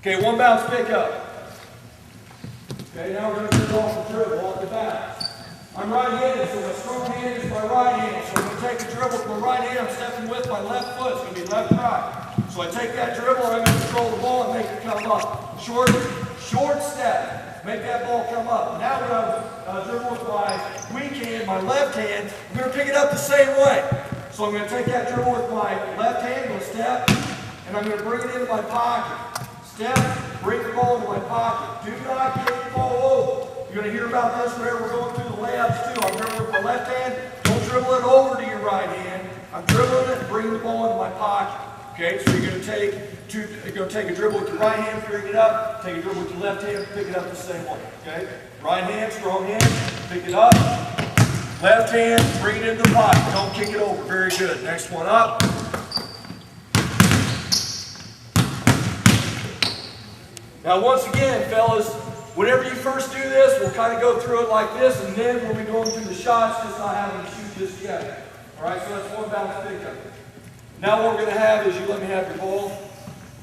Okay, one bounce pickup. Okay, now we're going to do off the dribble, off the bounce. I'm right-handed, so my strong hand is my right hand. So I'm going to take a dribble with my right hand. I'm stepping with my left foot. It's going to be left-right. So I take that dribble, and I'm going to control the ball and make it come up. Short step. Make that ball come up. Now we're going to dribble with my weak hand, my left hand. I'm going to pick it up the same way. So I'm going to take that dribble with my left hand, go step, and I'm going to bring it into my pocket. Step, bring the ball into my pocket. Do not kick the ball over. You're going to hear about this whenever we're going through the layups too. I'm dribbling with my left hand. Don't dribble it over to your right hand. I'm dribbling it and bringing the ball into my pocket. Okay, so you're going to take a dribble with your right hand, bring it up. Take a dribble with your left hand, pick it up the same way. Okay, right hand, strong hand, pick it up. Left hand, bring it into the pocket. Don't kick it over. Very good. Next one up. Now once again, fellas, whenever you first do this, we'll kind of go through it like this, and then we'll be going through the shots, just not having to shoot just yet. All right, so that's one bounce pickup. Now what we're going to have is you let me have your ball.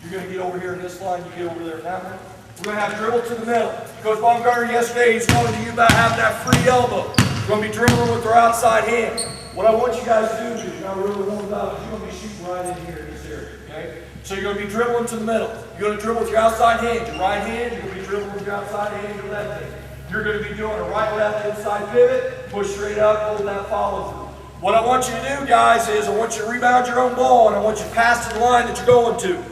You're going to get over here in this line, you get over there in that one. We're going to have dribble to the middle. Coach Baumgartner yesterday, he's talking to you about having that free elbow. We're going to be dribbling with our outside hand. What I want you guys to do, because you're not really warmed up, is you're going to be shooting right in here in this area, okay? So you're going to be dribbling to the middle. You're going to dribble with your outside hand, your right hand. You're going to be dribbling with your outside hand, your left hand. You're going to be doing a right-left inside pivot, push straight up, hold that follow through. What I want you to do, guys, is I want you to rebound your own ball, and I want you to pass to the line that you're going to.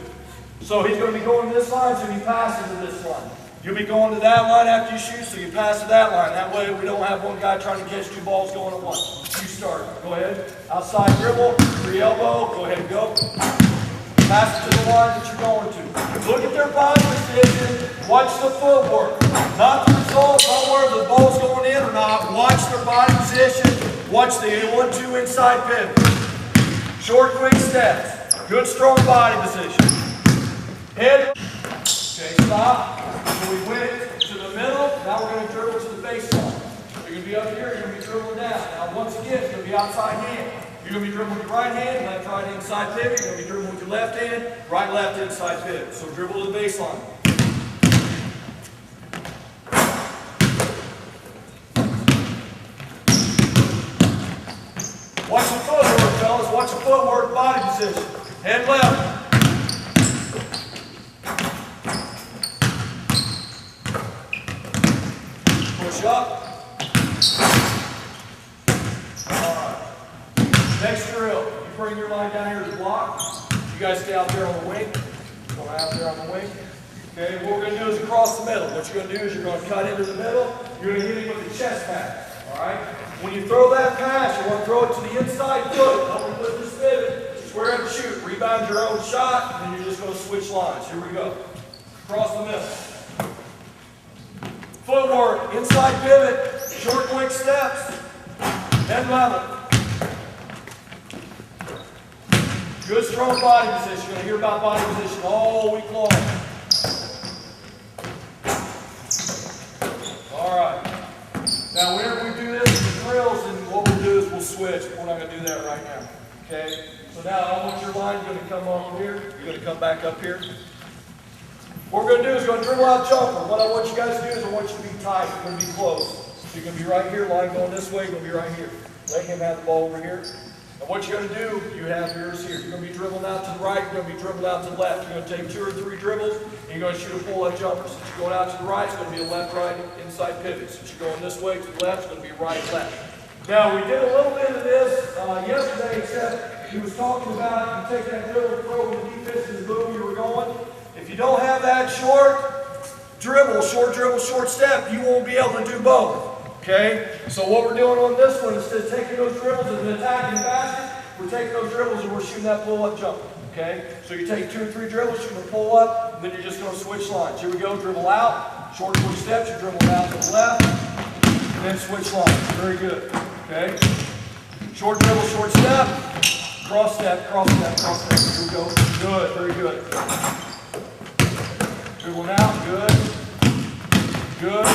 So he's going to be going to this line, so he passes to this line. You'll be going to that line after you shoot, so you pass to that line. That way we don't have one guy trying to catch two balls going at once. You start. Go ahead. Outside dribble, free elbow. Go ahead and go. Pass it to the line that you're going to. Look at their body position. Watch the footwork. Not the result, not where the ball's going in or not. Watch their body position. Watch the 1-2 inside pivot. Short, quick steps. Good, strong body position. Head. Okay, stop. So we went to the middle. Now we're going to dribble to the baseline. You're going to be up here. You're going to be dribbling down. Now once again, it's going to be outside hand. You're going to be dribbling with your right hand, left, right, inside pivot. You're going to be dribbling with your left hand, right, left, inside pivot. So dribble to the baseline. Watch the footwork, fellas. Watch the footwork, body position. Head left. Push up. Next drill, you bring your line down here to the block. You guys stay out there on the wing. Go out there on the wing. Okay, what we're going to do is across the middle. What you're going to do is you're going to cut into the middle. You're going to hit him with the chest pass. All right? When you throw that pass, you want to throw it to the inside foot. Don't put this pivot. Square up and shoot. Rebound your own shot, and then you're just going to switch lines. Here we go. Across the middle. Footwork, inside pivot, short, quick steps, head level. Good, strong body position. You're going to hear about body position all week long. All right. Now, whenever we do this in the drills, then what we'll do is we'll switch. We're not going to do that right now. Okay? So now I want your line going to come over here. You're going to come back up here. What we're going to do is we're going to dribble out jumper. What I want you guys to do is I want you to be tight. You're going to be close. So you're going to be right here, line going this way. You're going to be right here. Let him have the ball over here. And what you're going to do, you have yours here. You're going to be dribbling out to the right. You're going to be dribbling out to the left. You're going to take 2 or 3 dribbles, and you're going to shoot a pull-up jumper. Since you're going out to the right, it's going to be a left-right inside pivot. Since you're going this way to the left, it's going to be right-left. Now, we did a little bit of this yesterday, except he was talking about you take that dribble, throw in the defense's boom, you were going. If you don't have that short dribble, short step, you won't be able to do both. Okay? So what we're doing on this one, instead of taking those dribbles and attacking the basket, we're taking those dribbles and we're shooting that pull-up jumper. Okay? So you take 2 or 3 dribbles, you're going to pull up, and then you're just going to switch lines. Here we go, dribble out, short quick steps, you dribble out to the left, and then switch lines. Very good. Okay? Short dribble, short step, cross step, cross step, cross step. Here we go. Good, very good. Dribble out, good. Good.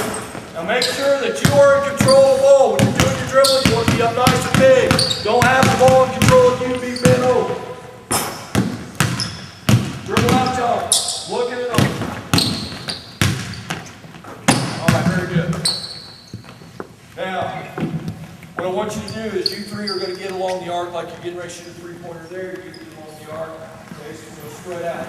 Now make sure that you are in control of the ball. When you're doing your dribbling, you want to be up nice and big. Don't have the ball in control of you, be bent over. Dribble out, jump. Look at it over. want you to do is you three are going to get along the arc like you're getting ready to shoot a three-pointer there. You're going to get along the arc. Okay, so we'll spread out.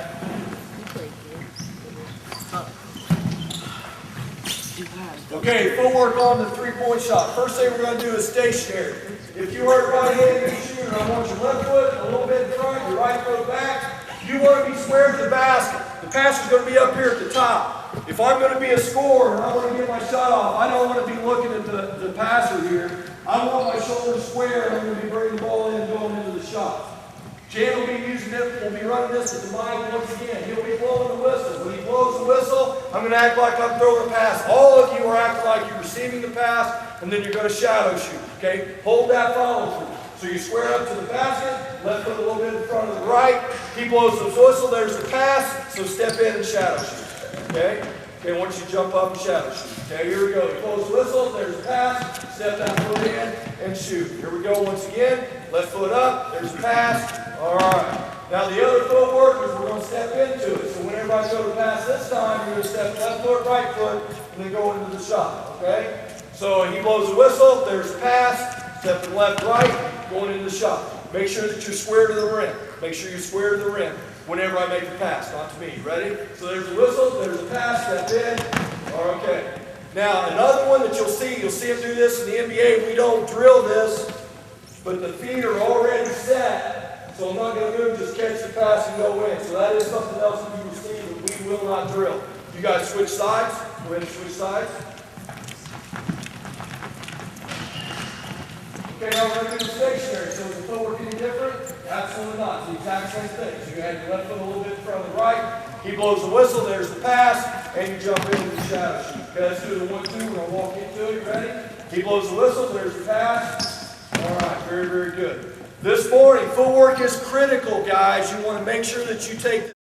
Okay, footwork on the three-point shot. First thing we're going to do is stationary. If you are right-handed shooter, I want your left foot a little bit in front, your right foot back. You want to be square to the basket. The pass is going to be up here at the top. If I'm going to be a scorer and I want to get my shot off, I don't want to be looking at the passer here. I want my shoulders square and I'm going to be bringing the ball in and going into the shot. Jan will be using it, we'll be running this with the mic once again. He'll be blowing the whistle. When he blows the whistle, I'm going to act like I'm throwing a pass. All of you are acting like you're receiving the pass, and then you're going to shadow shoot. Okay? Hold that follow through. So you square up to the basket, left foot a little bit in front of the right. He blows the whistle, there's the pass, so step in and shadow shoot. Okay? Okay, once you jump up and shadow shoot. Okay, here we go. You close the whistle, there's the pass, step that foot in and shoot. Here we go once again. Left foot up, there's the pass. All right. Now the other footwork is we're going to step into it. So whenever I go to pass this time, you're going to step left foot, right foot, and then go into the shot. Okay? So he blows the whistle, there's the pass, step to the left, right, going into the shot. Make sure that you're square to the rim. Make sure you're square to the rim whenever I make the pass, not to me. Ready? So there's the whistle, there's the pass, step in. Okay. Now another one that you'll see him do this in the NBA. We don't drill this, but the feet are already set. So I'm not going to move, just catch the pass and go in. So that is something else that you will see that we will not drill. You guys switch sides. Go ahead and switch sides. Okay, now we're going to do the stationary. So is the footwork any different? Absolutely not. It's the exact same thing. So you have your left foot a little bit in front of the right. He blows the whistle. There's the pass. And you jump into the shadow shoot. Okay, let's do the 1-2. We're going to walk into it. You ready? He blows the whistle. There's the pass. All right. Very, very good. This morning, footwork is critical, guys. You want to make sure that you take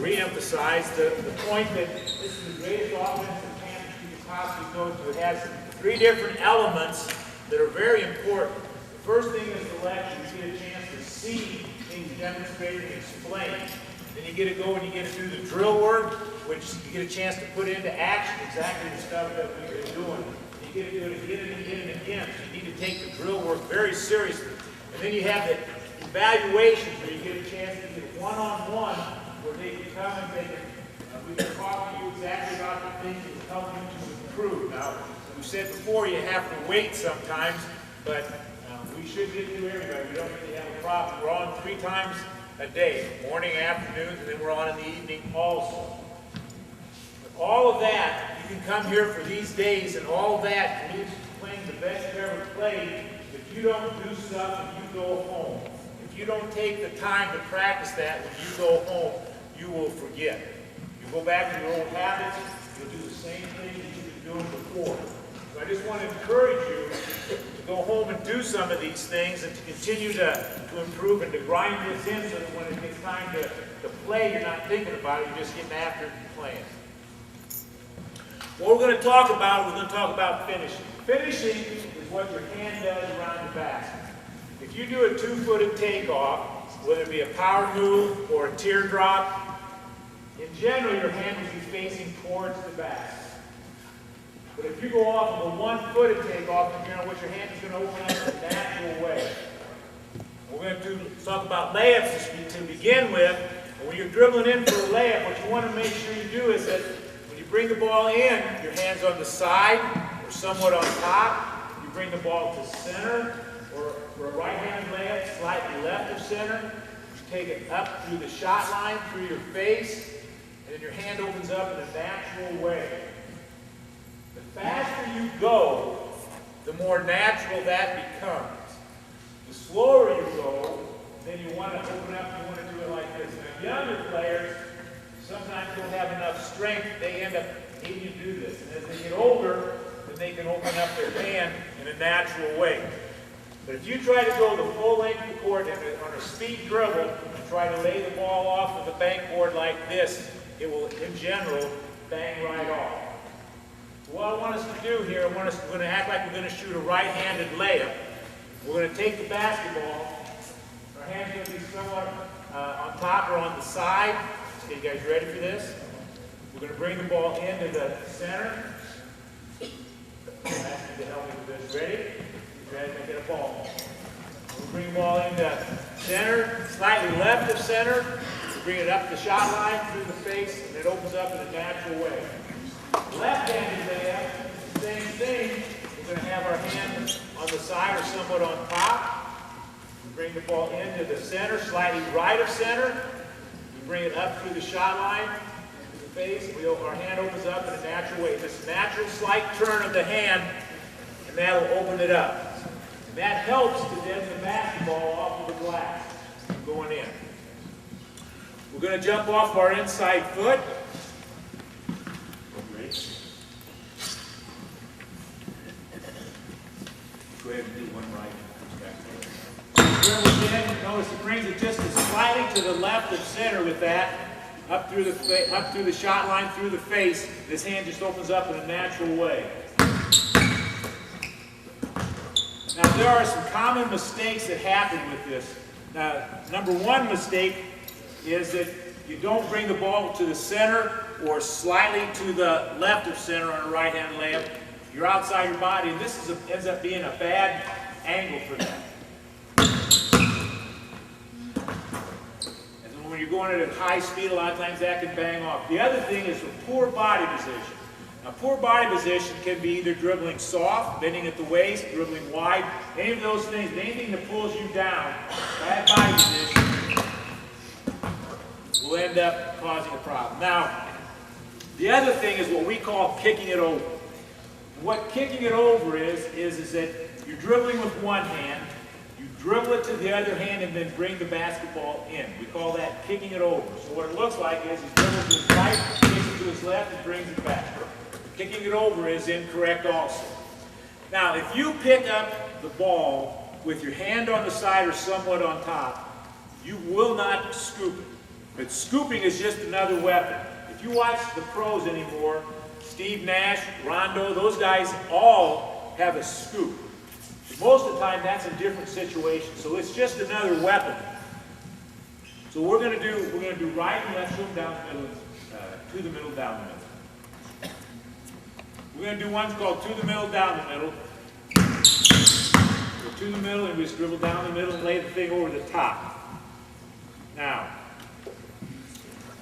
re-emphasize the point that this is the greatest offensive camp you could possibly go to. It has 3 different elements that are very important. The first thing is the lecture. You get a chance to see things demonstrated and explained. Then you get to go and you get to do the drill work, which you get a chance to put into action exactly the stuff that we've been doing. You get to do it again and again and again. So you need to take the drill work very seriously. And then you have the evaluations where you get a chance to get one-on-one where they can come and they can, we can talk to you exactly about the things that will help you to improve. Now, we said before you have to wait sometimes, but we should get to everybody. We don't really have a problem. We're on 3 times a day, morning, afternoons, and then we're on in the evening also. But all of that, you can come here for these days, and all of that means playing the best you've ever played. If you don't do stuff when you go home, if you don't take the time to practice that when you go home, you will forget. You go back to your old habits, you'll do the same thing that you've been doing before. So I just want to encourage you to go home and do some of these things and to continue to improve and to grind this in so that when it gets time to play, you're not thinking about it, you're just getting after it and playing. What we're going to talk about finishing. Finishing is what your hand does around the basket. If you do a 2-footed takeoff, whether it be a power move or a teardrop, in general your hand will be facing towards the basket. But if you go off of a 1-footed takeoff, you know what your hand is going to open up in a natural way. We're going to talk about layups to begin with. And when you're dribbling in for a layup, what you want to make sure you do is that when you bring the ball in, your hand's on the side or somewhat on top. You bring the ball to center, or for a right-handed layup, slightly left of center. You take it up through the shot line, through your face, and then your hand opens up in a natural way. The faster you go, the more natural that becomes. The slower you go, then you want to open up, you want to do it like this. Now, younger players sometimes don't have enough strength, they end up needing to do this. And as they get older, then they can open up their hand in a natural way. But if you try to go the full length of the court on a speed dribble and try to lay the ball off of the bankboard like this, it will, in general, bang right off. So what I want us to do here, we're going to act like we're going to shoot a right-handed layup. We're going to take the basketball. Our hand's going to be somewhat on top or on the side. Okay, you guys ready for this? We're going to bring the ball into the center. I'm asking you to help me with this. Ready? Try to make it a ball. We'll bring the ball into center, slightly left of center. We'll bring it up the shot line through the face, and it opens up in a natural way. Left-handed layup, same thing. We're going to have our hand on the side or somewhat on top. We bring the ball into the center, slightly right of center. We bring it up through the shot line, to the face. Our hand opens up in a natural way. This natural slight turn of the hand, and that will open it up. And that helps to get the basketball off of the glass going in. We're going to jump off our inside foot. Go ahead and do one right. Notice it brings it just slightly to the left of center with that, up through the shot line, through the face. This hand just opens up in a natural way. Now there are some common mistakes that happen with this. Now, number one mistake is that you don't bring the ball to the center or slightly to the left of center on a right-hand layup. You're outside your body, and this ends up being a bad angle for that. And then when you're going at a high speed, a lot of times that can bang off. The other thing is a poor body position. Now, poor body position can be either dribbling soft, bending at the waist, dribbling wide, any of those things, anything that pulls you down, bad body position will end up causing a problem. Now, the other thing is what we call kicking it over. What kicking it over is that you're dribbling with one hand, you dribble it to the other hand, and then bring the basketball in. We call that kicking it over. So what it looks like is he dribbles to his right, kicks it to his left, and brings it back. Kicking it over is incorrect also. Now, if you pick up the ball with your hand on the side or somewhat on top, you will not scoop it. But scooping is just another weapon. If you watch the pros anymore, Steve Nash, Rondo, those guys all have a scoop. Most of the time, that's in different situations. So it's just another weapon. So we're going to do right and left, shoot down the middle, to the middle, down the middle. We're going to do one called to the middle, down the middle. Go to the middle, and we just dribble down the middle and lay the thing over the top. Now,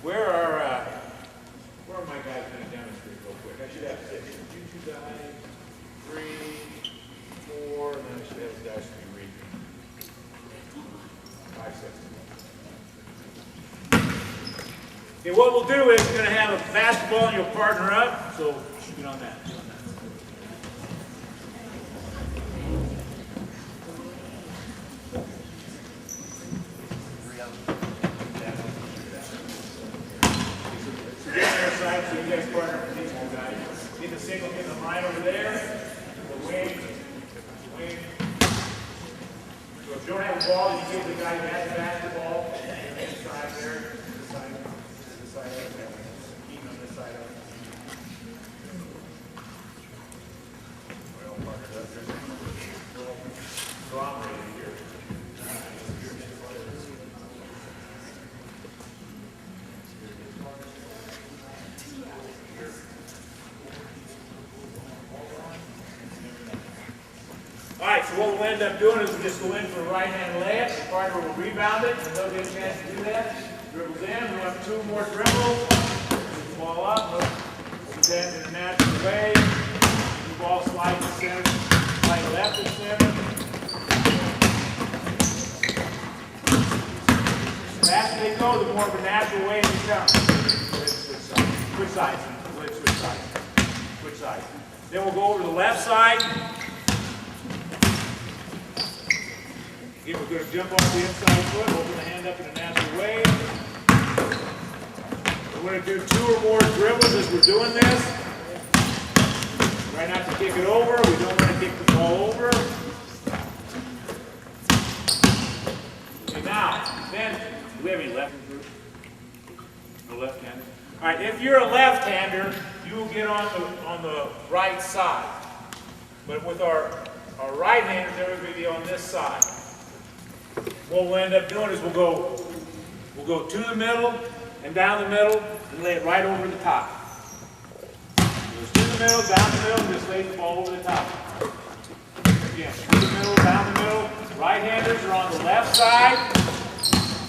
where are my guys going to demonstrate real quick? I should have 6. 2 guys, 3, 4, and then I should have the guys to be reading. 5, 6. Okay, what we'll do is we're going to have a basketball and you'll partner up. So shoot on that. So you guys partner with these two guys. Get the single, get them right over there. The wing. So if you don't have a ball, you give the guy that basketball. Inside there. This side of it. Keep on this side of it. We're all partnered up here. So I'm ready here. All right, so what we'll end up doing is we'll just go in for a right-hand layup. The partner will rebound it, and they'll get a chance to do that. Dribbles in, we'll have 2 more dribbles. Move the ball up, move the hand in a natural way. The ball slide to center, slide left to center. The faster they go, the more of a natural way it becomes. Switch sides. Switch sides. Switch sides. Then we'll go over to the left side. Again, we're going to jump off the inside foot, open the hand up in a natural way. We're going to do 2 or more dribbles as we're doing this. Try not to kick it over. We don't want to kick the ball over. Okay, now, then, do we have any left group? No left-hander? All right, if you're a left-hander, you will get on the right side. But with our right-handers, they're going to be on this side. What we'll end up doing is we'll go to the middle and down the middle and lay it right over the top. Goes to the middle, down the middle, and just lay the ball over the top. Again, to the middle, down the middle. Right-handers are on the left side.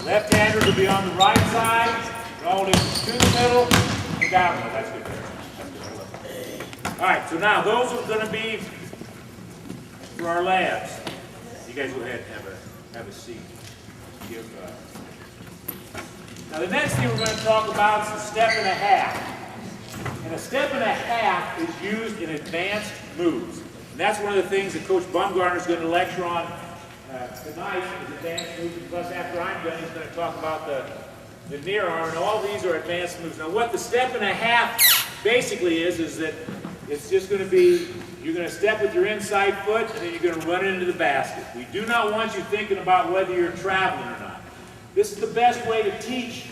Left-handers will be on the right side. Roll it to the middle and down the middle. That's good. That's good. All right, so now those are going to be for our labs. You guys go ahead and have a seat. Now the next thing we're going to talk about is a step and a half. And a step and a half is used in advanced moves. And that's one of the things that Coach Baumgartner is going to lecture on tonight is advanced moves. Plus after I'm done, he's going to talk about the near arm. And all these are advanced moves. Now what the step and a half basically is that it's just going to be, you're going to step with your inside foot and then you're going to run it into the basket. We do not want you thinking about whether you're traveling or not. This is the best way to teach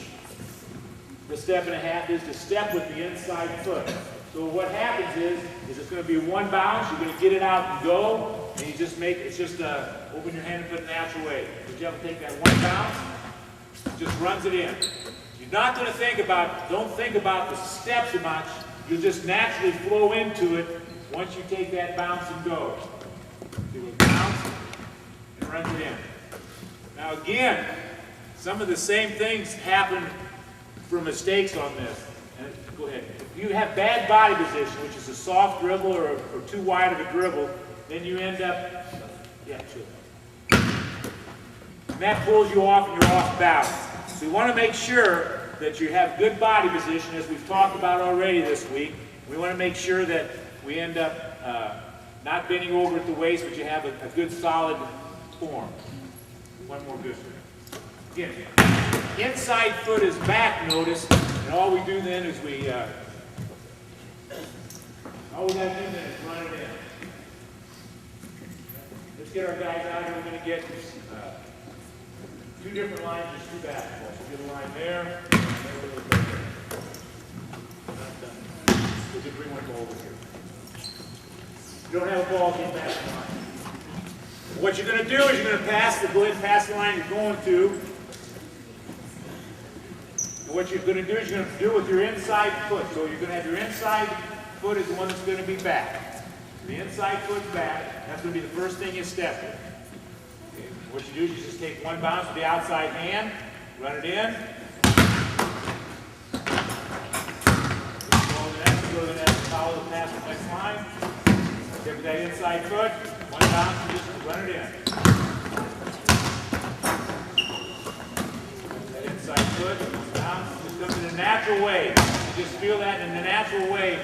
the step and a half is to step with the inside foot. So what happens is it's going to be one bounce, you're going to get it out and go, and you just make, it's just open your hand and put it in a natural way. But you have to take that one bounce, just runs it in. You're not going to think about, don't think about the steps so much, you'll just naturally flow into it once you take that bounce and go. Do a bounce and runs it in. Now again, some of the same things happen for mistakes on this. And go ahead. If you have bad body position, which is a soft dribble or too wide of a dribble, then you end up, yeah, sure. And that pulls you off and you're off balance. So you want to make sure that you have good body position, as we've talked about already this week. We want to make sure that we end up not bending over at the waist, but you have a good solid form. One more good one. Again, inside foot is back, notice, and all we do then is all we got to do then is run it in. Let's get our guys out here. We're going to get 2 different lines, just 2 basketballs. So get a line there, and there we go. Not done. We'll just bring one ball over here. If you don't have a ball, get back to the line. What you're going to do is you're going to go ahead and pass the line you're going to. And what you're going to do is you're going to do it with your inside foot. So you're going to have your inside foot is the one that's going to be back. So the inside foot's back. That's going to be the first thing you step with. Okay. What you do is you just take one bounce with the outside hand, run it in. Go to the next, follow the pass to the next line. Take that inside foot, one bounce, and just run it in. That inside foot, bounce, just comes in a natural way. You just feel that in a natural way.